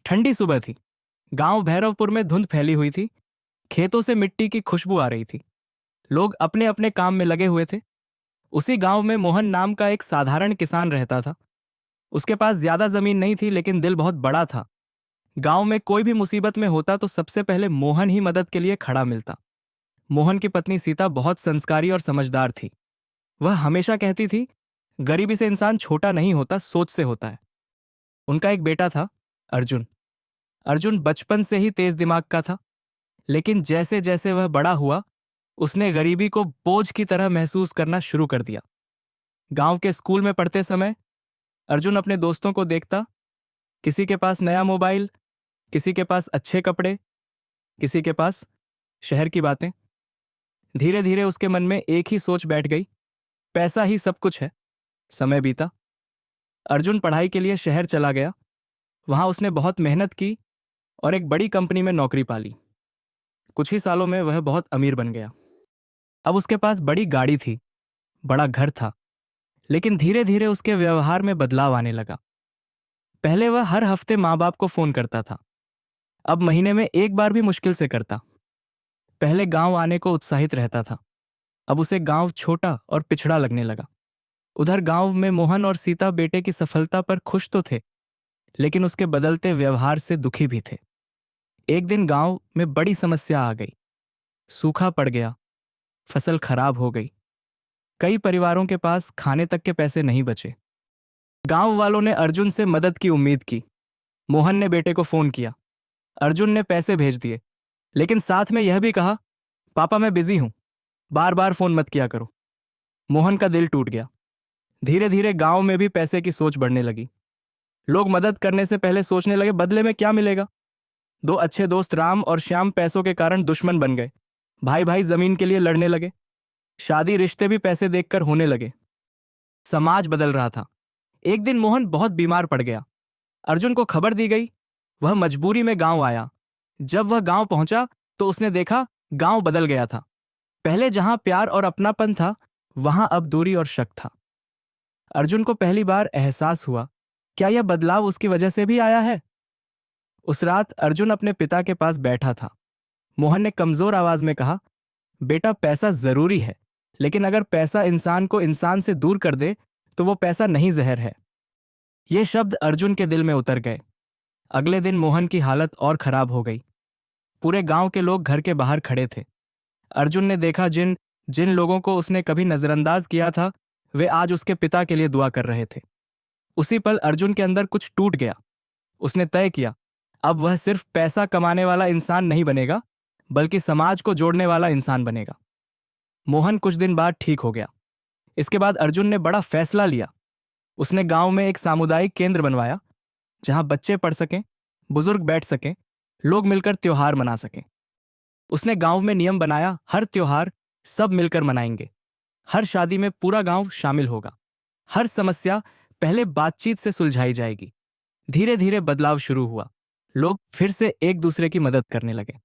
ठंडी सुबह थी। गांव भैरवपुर में धुंध फैली हुई थी। खेतों से मिट्टी की खुशबू आ रही थी। लोग अपने अपने काम में लगे हुए थे। उसी गांव में मोहन नाम का एक साधारण किसान रहता था। उसके पास ज्यादा जमीन नहीं थी, लेकिन दिल बहुत बड़ा था। गांव में कोई भी मुसीबत में होता तो सबसे पहले मोहन ही मदद के लिए खड़ा मिलता। मोहन की पत्नी सीता बहुत संस्कारी और समझदार थी। वह हमेशा कहती थी, गरीबी से इंसान छोटा नहीं होता, सोच से होता है। उनका एक बेटा था, अर्जुन। अर्जुन बचपन से ही तेज दिमाग का था, लेकिन जैसे जैसे वह बड़ा हुआ, उसने गरीबी को बोझ की तरह महसूस करना शुरू कर दिया। गांव के स्कूल में पढ़ते समय अर्जुन अपने दोस्तों को देखता। किसी के पास नया मोबाइल, किसी के पास अच्छे कपड़े, किसी के पास शहर की बातें। धीरे धीरे उसके मन में एक ही सोच बैठ गई, पैसा ही सब कुछ है। समय बीता। अर्जुन पढ़ाई के लिए शहर चला गया। वहां उसने बहुत मेहनत की और एक बड़ी कंपनी में नौकरी पाली। कुछ ही सालों में वह बहुत अमीर बन गया। अब उसके पास बड़ी गाड़ी थी, बड़ा घर था, लेकिन धीरे धीरे उसके व्यवहार में बदलाव आने लगा। पहले वह हर हफ्ते माँ बाप को फोन करता था, अब महीने में एक बार भी मुश्किल से करता। पहले गांव आने को उत्साहित रहता था, अब उसे गांव छोटा और पिछड़ा लगने लगा। उधर गांव में मोहन और सीता बेटे की सफलता पर खुश तो थे, लेकिन उसके बदलते व्यवहार से दुखी भी थे। एक दिन गांव में बड़ी समस्या आ गई। सूखा पड़ गया, फसल खराब हो गई। कई परिवारों के पास खाने तक के पैसे नहीं बचे। गांव वालों ने अर्जुन से मदद की उम्मीद की। मोहन ने बेटे को फोन किया। अर्जुन ने पैसे भेज दिए, लेकिन साथ में यह भी कहा, पापा मैं बिजी हूं, बार बार फोन मत किया करो। मोहन का दिल टूट गया। धीरे धीरे गांव में भी पैसे की सोच बढ़ने लगी। लोग मदद करने से पहले सोचने लगे बदले में क्या मिलेगा। दो अच्छे दोस्त राम और श्याम पैसों के कारण दुश्मन बन गए। भाई भाई जमीन के लिए लड़ने लगे। शादी रिश्ते भी पैसे देखकर होने लगे। समाज बदल रहा था। एक दिन मोहन बहुत बीमार पड़ गया। अर्जुन को खबर दी गई। वह मजबूरी में गांव आया। जब वह गांव पहुंचा तो उसने देखा गांव बदल गया था। पहले जहां प्यार और अपनापन था, वहां अब दूरी और शक था। अर्जुन को पहली बार एहसास हुआ, क्या यह बदलाव उसकी वजह से भी आया है? उस रात अर्जुन अपने पिता के पास बैठा था। मोहन ने कमजोर आवाज में कहा, बेटा पैसा जरूरी है, लेकिन अगर पैसा इंसान को इंसान से दूर कर दे तो वो पैसा नहीं जहर है। ये शब्द अर्जुन के दिल में उतर गए। अगले दिन मोहन की हालत और खराब हो गई। पूरे गांव के लोग घर के बाहर खड़े थे। अर्जुन ने देखा जिन जिन लोगों को उसने कभी नजरअंदाज किया था, वे आज उसके पिता के लिए दुआ कर रहे थे। उसी पल अर्जुन के अंदर कुछ टूट गया। उसने तय किया, अब वह सिर्फ पैसा कमाने वाला इंसान नहीं बनेगा, बल्कि समाज को जोड़ने वाला इंसान बनेगा। मोहन कुछ दिन बाद ठीक हो गया। इसके बाद अर्जुन ने बड़ा फैसला लिया। उसने गांव में एक सामुदायिक केंद्र बनवाया, जहां बच्चे पढ़ सकें, बुजुर्ग बैठ सकें, लोग मिलकर त्योहार मना सकें। उसने गांव में नियम बनाया, हर त्योहार सब मिलकर मनाएंगे। हर शादी में पूरा गांव शामिल होगा। हर समस्या पहले बातचीत से सुलझाई जाएगी। धीरे धीरे बदलाव शुरू हुआ। लोग फिर से एक दूसरे की मदद करने लगे।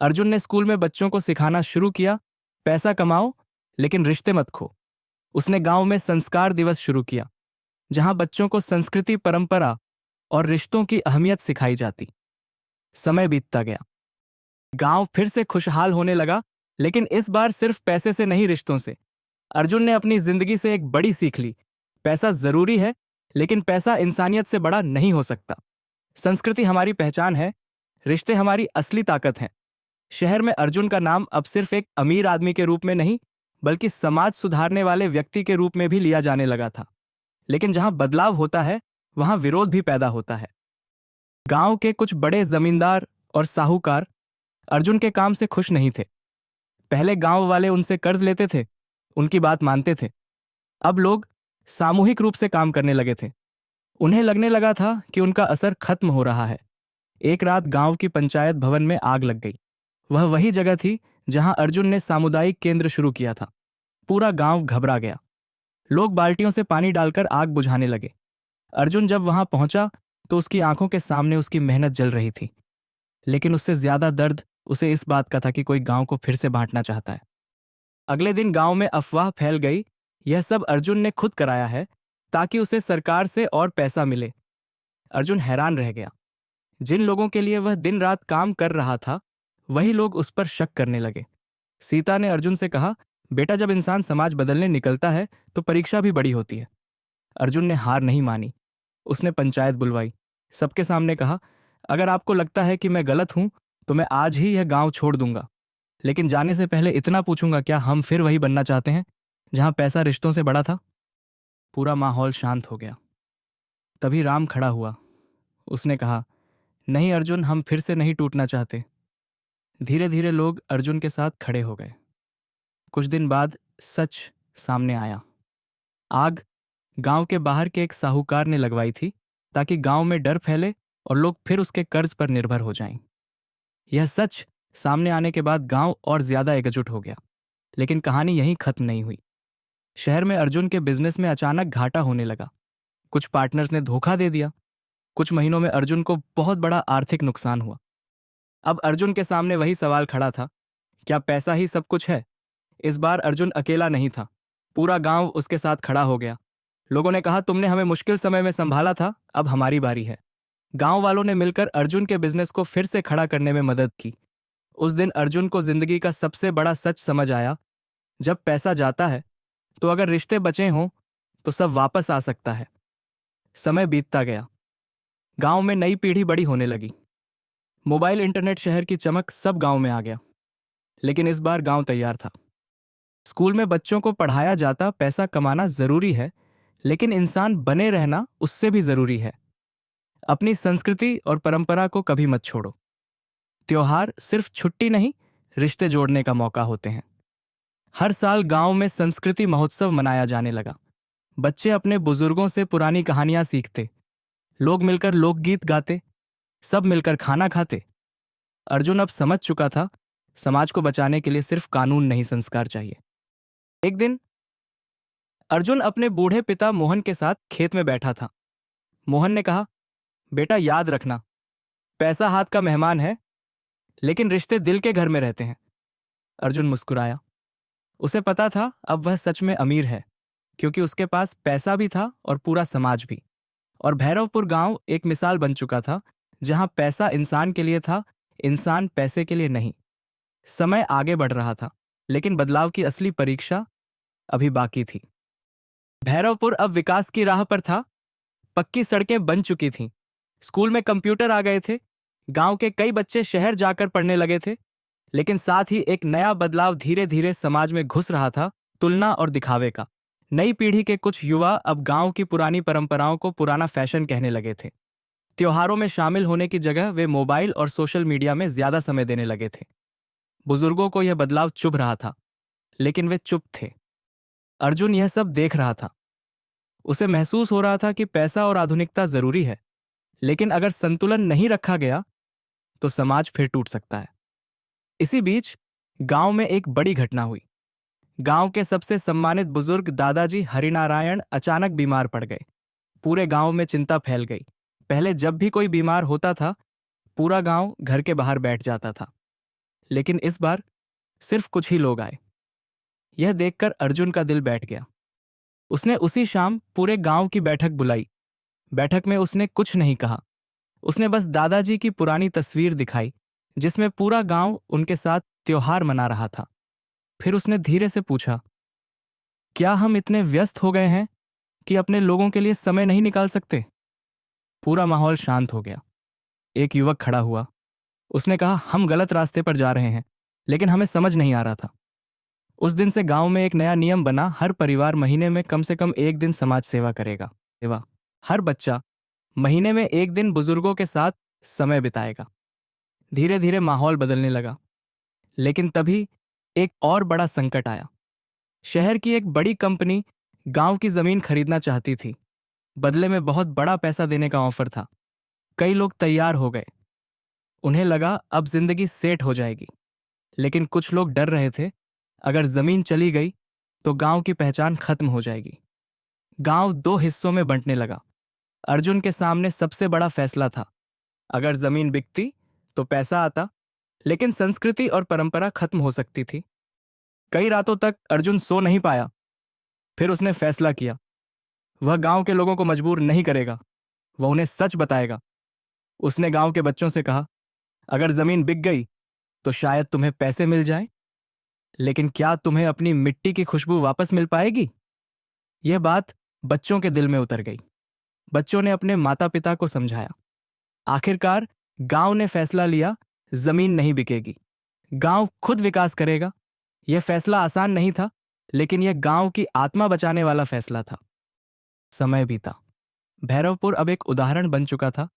अर्जुन ने स्कूल में बच्चों को सिखाना शुरू किया, पैसा कमाओ लेकिन रिश्ते मत खो। उसने गांव में संस्कार दिवस शुरू किया, जहां बच्चों को संस्कृति, परंपरा और रिश्तों की अहमियत सिखाई जाती। समय बीतता गया। गांव फिर से खुशहाल होने लगा, लेकिन इस बार सिर्फ पैसे से नहीं, रिश्तों से। अर्जुन ने अपनी जिंदगी से एक बड़ी सीख ली, पैसा जरूरी है, लेकिन पैसा इंसानियत से बड़ा नहीं हो सकता। संस्कृति हमारी पहचान है, रिश्ते हमारी असली ताकत हैं। शहर में अर्जुन का नाम अब सिर्फ एक अमीर आदमी के रूप में नहीं, बल्कि समाज सुधारने वाले व्यक्ति के रूप में भी लिया जाने लगा था। लेकिन जहां बदलाव होता है, वहां विरोध भी पैदा होता है। गांव के कुछ बड़े जमींदार और साहूकार अर्जुन के काम से खुश नहीं थे। पहले गांव वाले उनसे कर्ज लेते थे, उनकी बात मानते थे। अब लोग सामूहिक रूप से काम करने लगे थे। उन्हें लगने लगा था कि उनका असर खत्म हो रहा है। एक रात गांव की पंचायत भवन में आग लग गई। वह वही जगह थी जहां अर्जुन ने सामुदायिक केंद्र शुरू किया था। पूरा गांव घबरा गया। लोग बाल्टियों से पानी डालकर आग बुझाने लगे। अर्जुन जब वहां पहुंचा तो उसकी आंखों के सामने उसकी मेहनत जल रही थी, लेकिन उससे ज्यादा दर्द उसे इस बात का था कि कोई गांव को फिर से बांटना चाहता है। अगले दिन गांव में अफवाह फैल गई, यह सब अर्जुन ने खुद कराया है ताकि उसे सरकार से और पैसा मिले। अर्जुन हैरान रह गया। जिन लोगों के लिए वह दिन रात काम कर रहा था, वही लोग उस पर शक करने लगे। सीता ने अर्जुन से कहा, बेटा, जब इंसान समाज बदलने निकलता है तो परीक्षा भी बड़ी होती है। अर्जुन ने हार नहीं मानी। उसने पंचायत बुलवाई। सबके सामने कहा, अगर आपको लगता है कि मैं गलत हूं तो मैं आज ही यह गांव छोड़ दूंगा, लेकिन जाने से पहले इतना पूछूंगा, क्या हम फिर वही बनना चाहते हैं जहां पैसा रिश्तों से बड़ा था? पूरा माहौल शांत हो गया। तभी राम खड़ा हुआ। उसने कहा, नहीं अर्जुन, हम फिर से नहीं टूटना चाहते। धीरे धीरे लोग अर्जुन के साथ खड़े हो गए। कुछ दिन बाद सच सामने आया। आग गांव के बाहर के एक साहूकार ने लगवाई थी, ताकि गांव में डर फैले और लोग फिर उसके कर्ज पर निर्भर हो जाएं। यह सच सामने आने के बाद गांव और ज्यादा एकजुट हो गया। लेकिन कहानी यहीं खत्म नहीं हुई। शहर में अर्जुन के बिजनेस में अचानक घाटा होने लगा। कुछ पार्टनर्स ने धोखा दे दिया। कुछ महीनों में अर्जुन को बहुत बड़ा आर्थिक नुकसान हुआ। अब अर्जुन के सामने वही सवाल खड़ा था, क्या पैसा ही सब कुछ है? इस बार अर्जुन अकेला नहीं था। पूरा गांव उसके साथ खड़ा हो गया। लोगों ने कहा, तुमने हमें मुश्किल समय में संभाला था, अब हमारी बारी है। गांव वालों ने मिलकर अर्जुन के बिजनेस को फिर से खड़ा करने में मदद की। उस दिन अर्जुन को जिंदगी का सबसे बड़ा सच समझ आया, जब पैसा जाता है तो अगर रिश्ते बचे हों तो सब वापस आ सकता है। समय बीतता गया। गांव में नई पीढ़ी बड़ी होने लगी। मोबाइल, इंटरनेट, शहर की चमक सब गांव में आ गया। लेकिन इस बार गांव तैयार था। स्कूल में बच्चों को पढ़ाया जाता, पैसा कमाना जरूरी है, लेकिन इंसान बने रहना उससे भी जरूरी है। अपनी संस्कृति और परंपरा को कभी मत छोड़ो। त्योहार सिर्फ छुट्टी नहीं, रिश्ते जोड़ने का मौका होते हैं। हर साल गांव में संस्कृति महोत्सव मनाया जाने लगा। बच्चे अपने बुजुर्गों से पुरानी कहानियां सीखते। लोग मिलकर लोकगीत गाते। सब मिलकर खाना खाते। अर्जुन अब समझ चुका था, समाज को बचाने के लिए सिर्फ कानून नहीं, संस्कार चाहिए। एक दिन अर्जुन अपने बूढ़े पिता मोहन के साथ खेत में बैठा था। मोहन ने कहा, बेटा, याद रखना, पैसा हाथ का मेहमान है, लेकिन रिश्ते दिल के घर में रहते हैं। अर्जुन मुस्कुराया। उसे पता था अब वह सच में अमीर है, क्योंकि उसके पास पैसा भी था और पूरा समाज भी। और भैरवपुर गांव एक मिसाल बन चुका था, जहां पैसा इंसान के लिए था, इंसान पैसे के लिए नहीं। समय आगे बढ़ रहा था, लेकिन बदलाव की असली परीक्षा अभी बाकी थी। भैरवपुर अब विकास की राह पर था। पक्की सड़कें बन चुकी थीं। स्कूल में कंप्यूटर आ गए थे। गांव के कई बच्चे शहर जाकर पढ़ने लगे थे। लेकिन साथ ही एक नया बदलाव धीरे धीरे समाज में घुस रहा था, तुलना और दिखावे का। नई पीढ़ी के कुछ युवा अब गांव की पुरानी परंपराओं को पुराना फैशन कहने लगे थे। त्योहारों में शामिल होने की जगह वे मोबाइल और सोशल मीडिया में ज्यादा समय देने लगे थे। बुजुर्गों को यह बदलाव चुभ रहा था, लेकिन वे चुप थे। अर्जुन यह सब देख रहा था। उसे महसूस हो रहा था कि पैसा और आधुनिकता जरूरी है, लेकिन अगर संतुलन नहीं रखा गया तो समाज फिर टूट सकता है। इसी बीच गांव में एक बड़ी घटना हुई। गांव के सबसे सम्मानित बुजुर्ग दादाजी हरिनारायण अचानक बीमार पड़ गए। पूरे गांव में चिंता फैल गई। पहले जब भी कोई बीमार होता था, पूरा गांव घर के बाहर बैठ जाता था। लेकिन इस बार सिर्फ कुछ ही लोग आए। यह देखकर अर्जुन का दिल बैठ गया। उसने उसी शाम पूरे गांव की बैठक बुलाई। बैठक में उसने कुछ नहीं कहा। उसने बस दादाजी की पुरानी तस्वीर दिखाई, जिसमें पूरा गांव उनके साथ त्योहार मना रहा था। फिर उसने धीरे से पूछा, क्या हम इतने व्यस्त हो गए हैं कि अपने लोगों के लिए समय नहीं निकाल सकते? पूरा माहौल शांत हो गया। एक युवक खड़ा हुआ। उसने कहा, हम गलत रास्ते पर जा रहे हैं, लेकिन हमें समझ नहीं आ रहा था। उस दिन से गांव में एक नया नियम बना, हर परिवार महीने में कम से कम एक दिन समाज सेवा करेगा। सेवा, हर बच्चा महीने में एक दिन बुजुर्गों के साथ समय बिताएगा। धीरे धीरे माहौल बदलने लगा। लेकिन तभी एक और बड़ा संकट आया। शहर की एक बड़ी कंपनी गांव की जमीन खरीदना चाहती थी। बदले में बहुत बड़ा पैसा देने का ऑफर था। कई लोग तैयार हो गए। उन्हें लगा अब जिंदगी सेट हो जाएगी। लेकिन कुछ लोग डर रहे थे, अगर जमीन चली गई तो गांव की पहचान खत्म हो जाएगी। गांव दो हिस्सों में बंटने लगा। अर्जुन के सामने सबसे बड़ा फैसला था। अगर जमीन बिकती तो पैसा आता, लेकिन संस्कृति और परंपरा खत्म हो सकती थी। कई रातों तक अर्जुन सो नहीं पाया। फिर उसने फैसला किया, वह गांव के लोगों को मजबूर नहीं करेगा, वह उन्हें सच बताएगा। उसने गांव के बच्चों से कहा, अगर जमीन बिक गई तो शायद तुम्हें पैसे मिल जाएं, लेकिन क्या तुम्हें अपनी मिट्टी की खुशबू वापस मिल पाएगी? यह बात बच्चों के दिल में उतर गई। बच्चों ने अपने माता पिता को समझाया। आखिरकार गांव ने फैसला लिया, जमीन नहीं बिकेगी, गांव खुद विकास करेगा। यह फैसला आसान नहीं था, लेकिन यह गांव की आत्मा बचाने वाला फैसला था। समय बीता। भैरवपुर अब एक उदाहरण बन चुका था,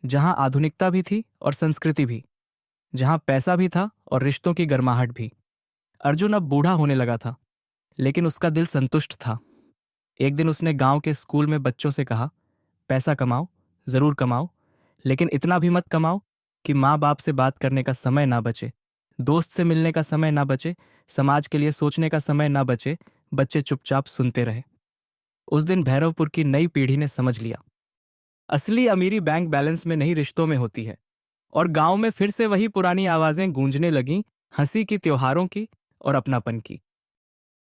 जहां आधुनिकता भी थी और संस्कृति भी, जहां पैसा भी था और रिश्तों की गर्माहट भी। अर्जुन अब बूढ़ा होने लगा था, लेकिन उसका दिल संतुष्ट था। एक दिन उसने गांव के स्कूल में बच्चों से कहा, पैसा कमाओ, जरूर कमाओ, लेकिन इतना भी मत कमाओ कि माँ बाप से बात करने का समय ना बचे, दोस्त से मिलने का समय ना बचे, समाज के लिए सोचने का समय ना बचे, बच्चे चुपचाप सुनते रहे। उस दिन भैरवपुर की नई पीढ़ी ने समझ लिया, असली अमीरी बैंक बैलेंस में नहीं, रिश्तों में होती है। और गांव में फिर से वही पुरानी आवाजें गूंजने लगीं, हंसी की, त्योहारों की और अपनापन की।